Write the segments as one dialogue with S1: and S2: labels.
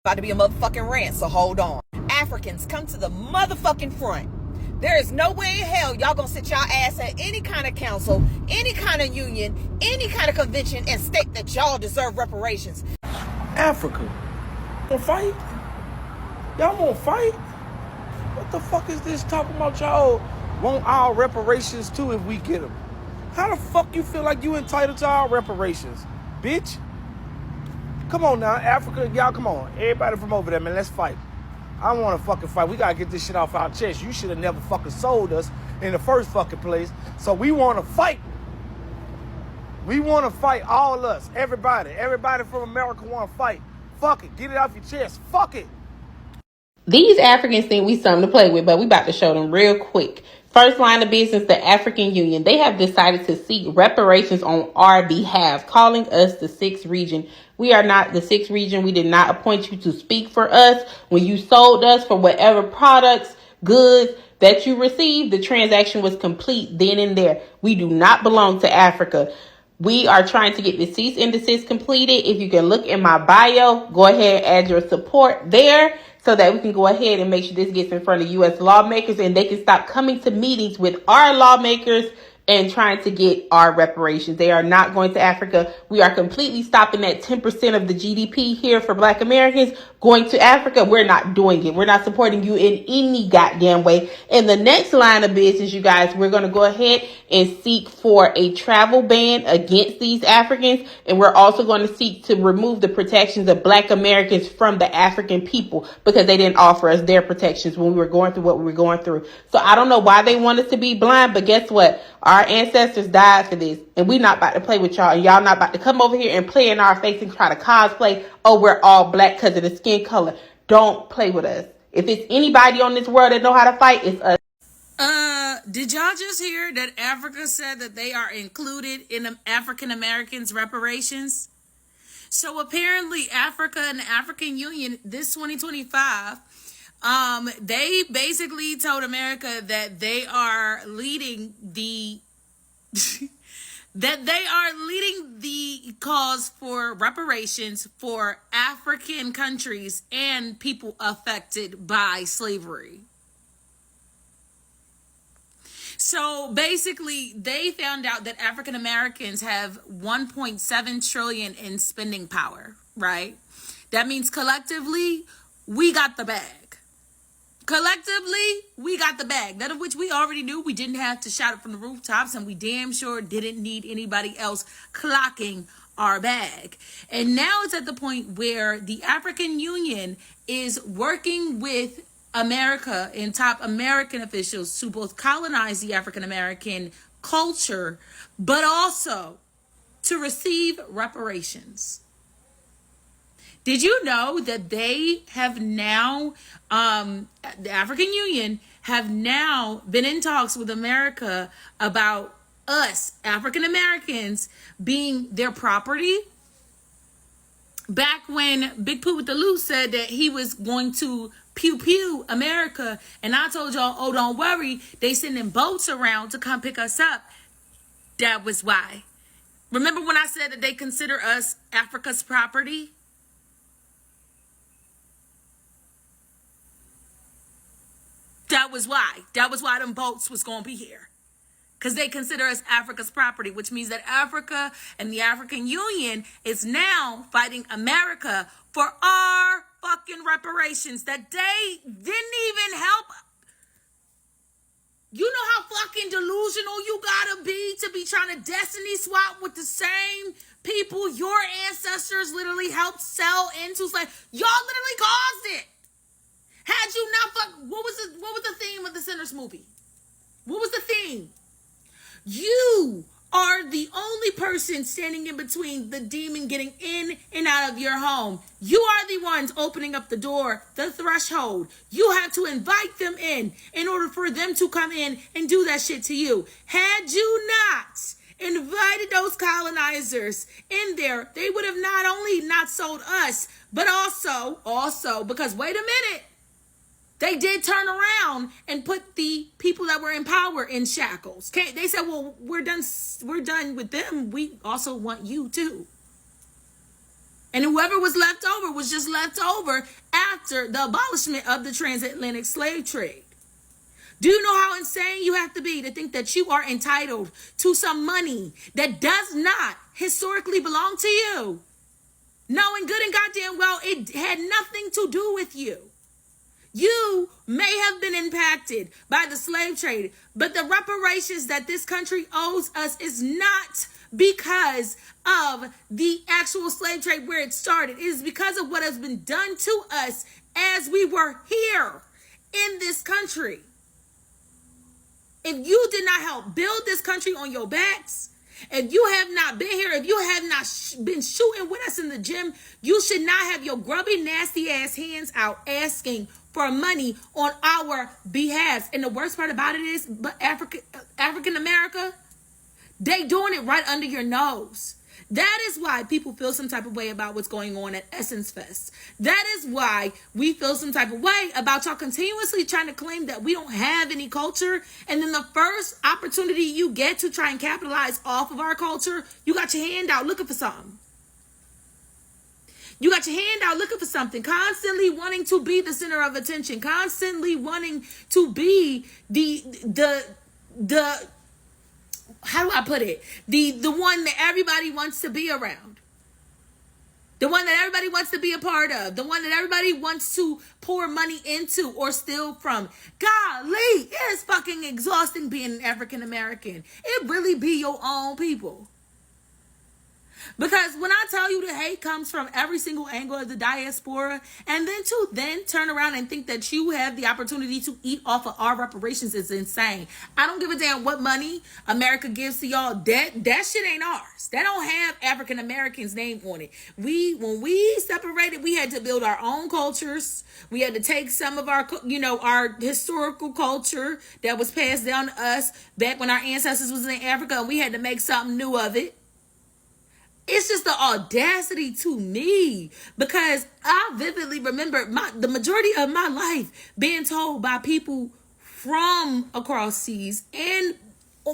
S1: About to be a motherfucking rant, so hold on. Africans, come to the motherfucking front. There is no way in hell y'all gonna sit y'all ass at any kind of council, any kind of union, any kind of convention and state that y'all deserve reparations.
S2: Africa, gonna fight? Y'all won't fight? What the fuck is this talking about? Y'all want our reparations too if we get them. How the fuck you feel like you entitled to our reparations, bitch? Come on now, Africa, y'all, come on. Everybody from over there, man, let's fight. I don't want to fucking fight. We got to get this shit off our chest. You should have never fucking sold us in the first fucking place. So we want to fight. We want to fight, all of us, everybody. Everybody from America want to fight. Fuck it. Get it off your chest. Fuck it.
S3: These Africans think we something to play with, but we about to show them real quick. First line of business, the African Union. They have decided to seek reparations on our behalf, calling us the 6th region. We are not the 6th region. We did not appoint you to speak for us. When you sold us for whatever products, goods that you received, the transaction was complete then and there. We do not belong to Africa. We are trying to get the cease and desist completed. If you can look in my bio, go ahead, add your support there so that we can go ahead and make sure this gets in front of U.S. lawmakers and they can stop coming to meetings with our lawmakers and trying to get our reparations. They are not going to Africa. We are completely stopping that 10% of the GDP here for Black Americans going to Africa. We're not doing it. We're not supporting you in any goddamn way. In the next line of business, you guys, we're going to go ahead and seek for a travel ban against these Africans. And we're also going to seek to remove the protections of Black Americans from the African people because they didn't offer us their protections when we were going through what we were going through. So I don't know why they want us to be blind, but guess what? Our ancestors died for this, and we not about to play with y'all, and y'all not about to come over here and play in our face and try to cosplay, oh, we're all black because of the skin color. Don't play with us. If it's anybody on this world that know how to fight, it's us.
S4: Did y'all just hear that Africa said that they are included in the African Americans reparations? So apparently Africa and the African Union this 2025, they basically told America that they are leading the that they are leading the cause for reparations for African countries and people affected by slavery. So basically, they found out that African Americans have 1.7 trillion in spending power, right? That means collectively, we got the bag. Collectively, we got the bag. None of which we already knew. We didn't have to shout it from the rooftops, and we damn sure didn't need anybody else clocking our bag. And now it's at the point where the African Union is working with America and top American officials to both colonize the African American culture, but also to receive reparations. Did you know that they have now, the African Union have now been in talks with America about us, African Americans, being their property? Back when Big Pooh with the Loose said that he was going to pew pew America, and I told y'all, oh, don't worry, they sending boats around to come pick us up. That was why. Remember when I said that they consider us Africa's property? That was why. That was why them boats was going to be here. Because they consider us Africa's property, which means that Africa and the African Union is now fighting America for our fucking reparations that they didn't even help. You know how fucking delusional you gotta be to be trying to destiny swap with the same people your ancestors literally helped sell into slavery. Y'all literally caused it. Had you not what was the theme of the Sinners movie? What was the theme? You are the only person standing in between the demon getting in and out of your home. You are the ones opening up the door, the threshold. You have to invite them in order for them to come in and do that shit to you. Had you not invited those colonizers in there, they would have not only not sold us, but also, because wait a minute, they did turn around and put the people that were in power in shackles. They said, well, we're done with them. We also want you too. And whoever was left over was just left over after the abolishment of the transatlantic slave trade. Do you know how insane you have to be to think that you are entitled to some money that does not historically belong to you? Knowing good and goddamn well it had nothing to do with you. You may have been impacted by the slave trade, but the reparations that this country owes us is not because of the actual slave trade where it started. It is because of what has been done to us as we were here in this country. If you did not help build this country on your backs, if you have not been here, if you have not been shooting with us in the gym, you should not have your grubby, nasty ass hands out asking for money on our behalf. And the worst part about it is, but African America, they doing it right under your nose. That is why people feel some type of way about what's going on at Essence Fest. That is why we feel some type of way about y'all continuously trying to claim that we don't have any culture. And then the first opportunity you get to try and capitalize off of our culture, you got your hand out looking for something. You got your hand out looking for something, constantly wanting to be the center of attention, constantly wanting to be the how do I put it? The one that everybody wants to be around. The one that everybody wants to be a part of. The one that everybody wants to pour money into or steal from. Golly, it is fucking exhausting being an African American. It really be your own people. Because when I tell you the hate comes from every single angle of the diaspora, and then to then turn around and think that you have the opportunity to eat off of our reparations is insane. I don't give a damn what money America gives to y'all. That shit ain't ours. That don't have African Americans' name on it. When we separated, we had to build our own cultures. We had to take some of our, our historical culture that was passed down to us back when our ancestors was in Africa, and we had to make something new of it. It's just the audacity to me, because I vividly remember the majority of my life being told by people from across seas and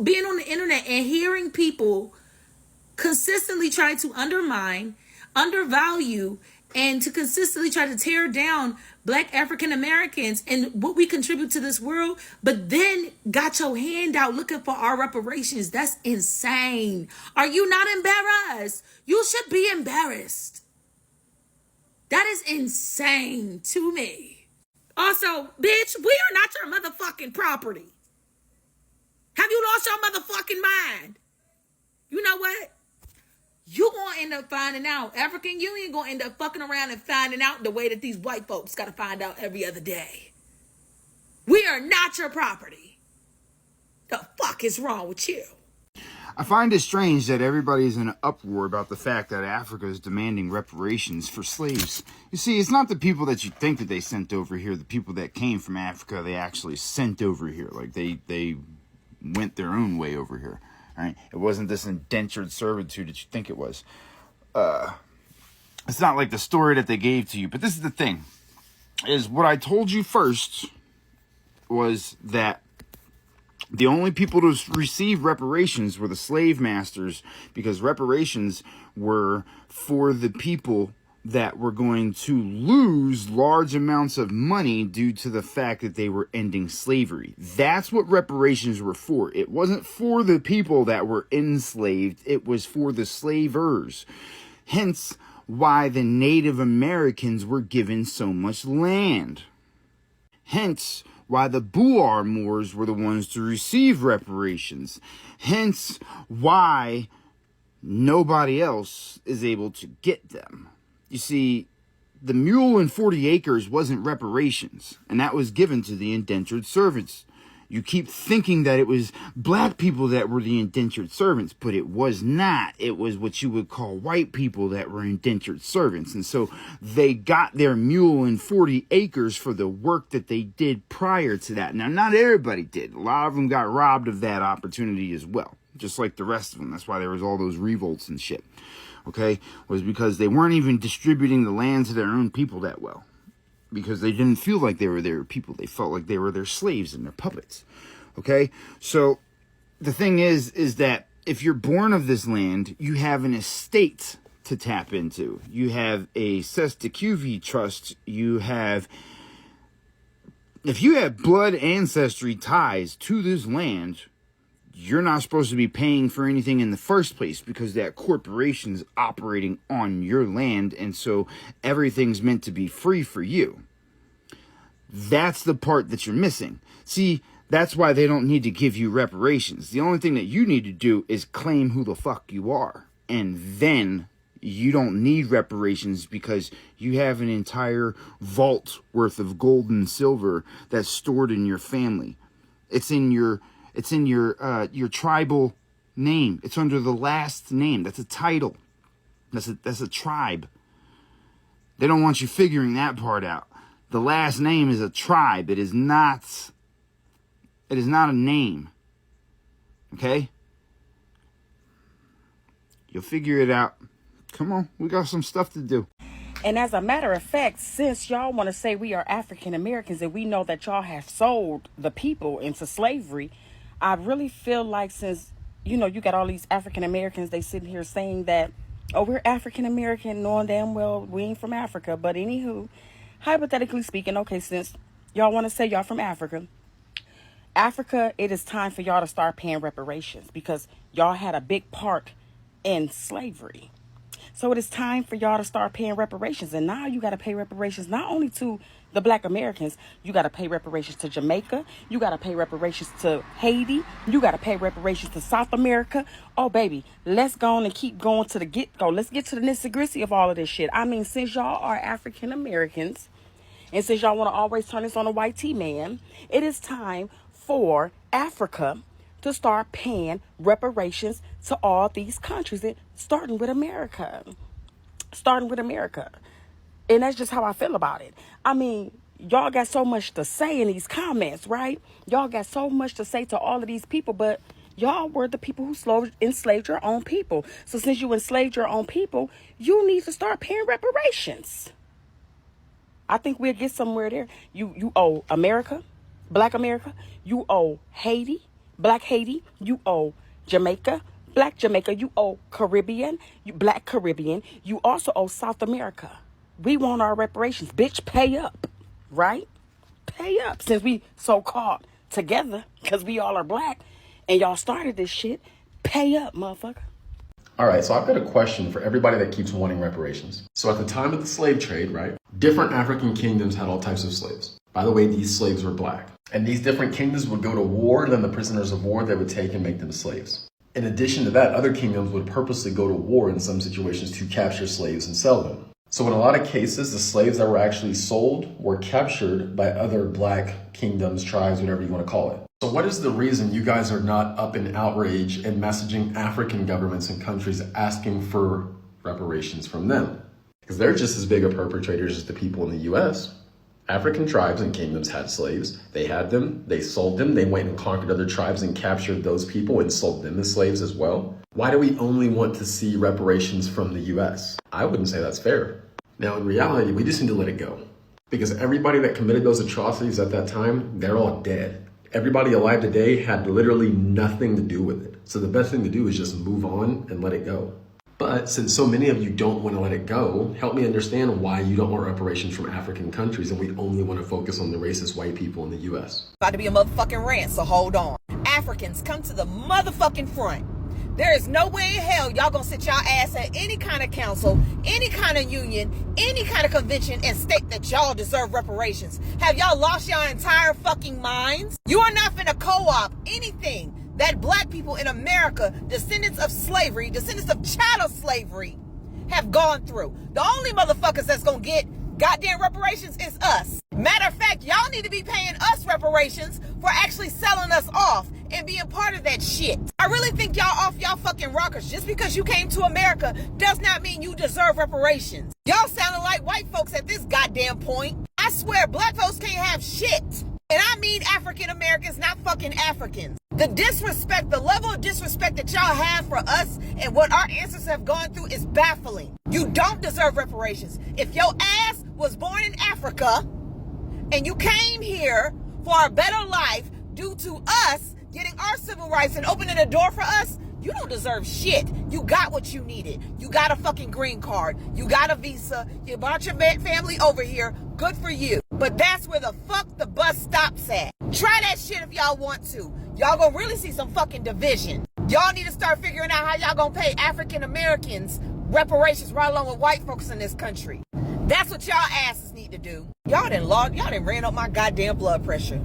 S4: being on the internet and hearing people consistently try to undermine, undervalue, and to consistently try to tear down Black African Americans and what we contribute to this world, but then got your hand out looking for our reparations. That's insane. Are you not embarrassed? You should be embarrassed. That is insane to me. Also, bitch, we are not your motherfucking property. Have you lost your motherfucking mind? You know what? You gonna end up finding out. African Union gonna end up fucking around and finding out the way that these white folks gotta find out every other day. We are not your property. The fuck is wrong with you?
S5: I find it strange that everybody's in an uproar about the fact that Africa is demanding reparations for slaves. You see, it's not the people that you think that they sent over here, the people that came from Africa, they actually sent over here. Like, they went their own way over here. Right? It wasn't this indentured servitude that you think it was. It's not like the story that they gave to you. But this is the thing. Is what I told you first was that the only people to receive reparations were the slave masters, because reparations were for the people that were going to lose large amounts of money due to the fact that they were ending slavery. That's what reparations were for. It wasn't for the people that were enslaved. It was for the slavers. Hence why the Native Americans were given so much land. Hence why the Boer Moors were the ones to receive reparations. Hence why nobody else is able to get them. You see, the mule and 40 acres wasn't reparations, and that was given to the indentured servants. You keep thinking that it was black people that were the indentured servants, but it was not. It was what you would call white people that were indentured servants. And so they got their mule and 40 acres for the work that they did prior to that. Now, not everybody did. A lot of them got robbed of that opportunity as well, just like the rest of them. That's why there was all those revolts and shit. Okay, was because they weren't even distributing the land to their own people that well. Because they didn't feel like they were their people. They felt like they were their slaves and their puppets. Okay, so the thing is that if you're born of this land, you have an estate to tap into. You have a Sestakuvy trust. You have, if you have blood ancestry ties to this land, you're not supposed to be paying for anything in the first place because that corporation's operating on your land, and so everything's meant to be free for you. That's the part that you're missing. See, that's why they don't need to give you reparations. The only thing that you need to do is claim who the fuck you are. And then you don't need reparations because you have an entire vault worth of gold and silver that's stored in your family. It's in your tribal name. It's under the last name. That's a title. That's a tribe. They don't want you figuring that part out. The last name is a tribe. It is not a name. Okay? You'll figure it out. Come on, we got some stuff to do.
S6: And as a matter of fact, since y'all want to say we are African Americans and we know that y'all have sold the people into slavery, I really feel like since, you know, you got all these African Americans, they sitting here saying that, oh, we're African American, knowing damn well we ain't from Africa. But anywho, hypothetically speaking, okay, since y'all want to say y'all from Africa, it is time for y'all to start paying reparations because y'all had a big part in slavery. So it is time for y'all to start paying reparations. And now you got to pay reparations not only to the Black Americans, you got to pay reparations to Jamaica. You got to pay reparations to Haiti. You got to pay reparations to South America. Oh, baby, let's go on and keep going to the get-go. Let's get to the nitty-gritty of all of this shit. I mean, since y'all are African Americans, and since y'all want to always turn this on a white T-man, it is time for Africa to start paying reparations to all these countries, starting with America. And that's just how I feel about it. I mean, y'all got so much to say in these comments, right? Y'all got so much to say to all of these people, but y'all were the people who enslaved your own people. So since you enslaved your own people, you need to start paying reparations. I think we'll get somewhere there. You owe America, Black America. You owe Haiti, Black Haiti. You owe Jamaica, Black Jamaica. You owe Caribbean, Black Caribbean. You also owe South America. We want our reparations. Bitch, pay up, right? Pay up. Since we so-called together, because we all are black, and y'all started this shit, pay up, motherfucker.
S7: All right, so I've got a question for everybody that keeps wanting reparations. So at the time of the slave trade, right, different African kingdoms had all types of slaves. By the way, these slaves were black. And these different kingdoms would go to war, and then the prisoners of war they would take and make them slaves. In addition to that, other kingdoms would purposely go to war in some situations to capture slaves and sell them. So in a lot of cases, the slaves that were actually sold were captured by other black kingdoms, tribes, whatever you want to call it. So what is the reason you guys are not up in outrage and messaging African governments and countries asking for reparations from them? Because they're just as big of perpetrators as the people in the US. African tribes and kingdoms had slaves. They had them, they sold them, they went and conquered other tribes and captured those people and sold them as slaves as well. Why do we only want to see reparations from the US? I wouldn't say that's fair. Now in reality, we just need to let it go. Because everybody that committed those atrocities at that time, they're all dead. Everybody alive today had literally nothing to do with it. So the best thing to do is just move on and let it go. But since so many of you don't want to let it go, help me understand why you don't want reparations from African countries and we only want to focus on the racist white people in the US.
S1: About to be a motherfucking rant, so hold on. Africans, come to the motherfucking front. There is no way in hell y'all gonna sit y'all ass at any kind of council, any kind of union, any kind of convention and state that y'all deserve reparations. Have y'all lost y'all entire fucking minds? You are not finna co-op anything that black people in America, descendants of slavery, descendants of chattel slavery, have gone through. The only motherfuckers that's gonna get goddamn reparations is us. Matter of fact, y'all need to be paying us reparations for actually selling us off and being part of that shit. I really think y'all off y'all fucking rockers. Just because you came to America does not mean you deserve reparations. Y'all sounding like white folks at this goddamn point. I swear black folks can't have shit. And I mean African Americans, not fucking Africans. The disrespect, the level of disrespect that y'all have for us and what our ancestors have gone through is baffling. You don't deserve reparations. If your ass was born in Africa and you came here for a better life due to us getting our civil rights and opening the door for us, You don't deserve shit. You got what you needed. You got a fucking green card. You got a visa. You brought your family over here. Good for you. But that's where the fuck the bus stops at. Try that shit if y'all want to. Y'all gonna really see some fucking division. Y'all need to start figuring out how y'all gonna pay African Americans reparations right along with white folks in this country. That's what y'all asses need to do. Y'all done ran up my goddamn blood pressure.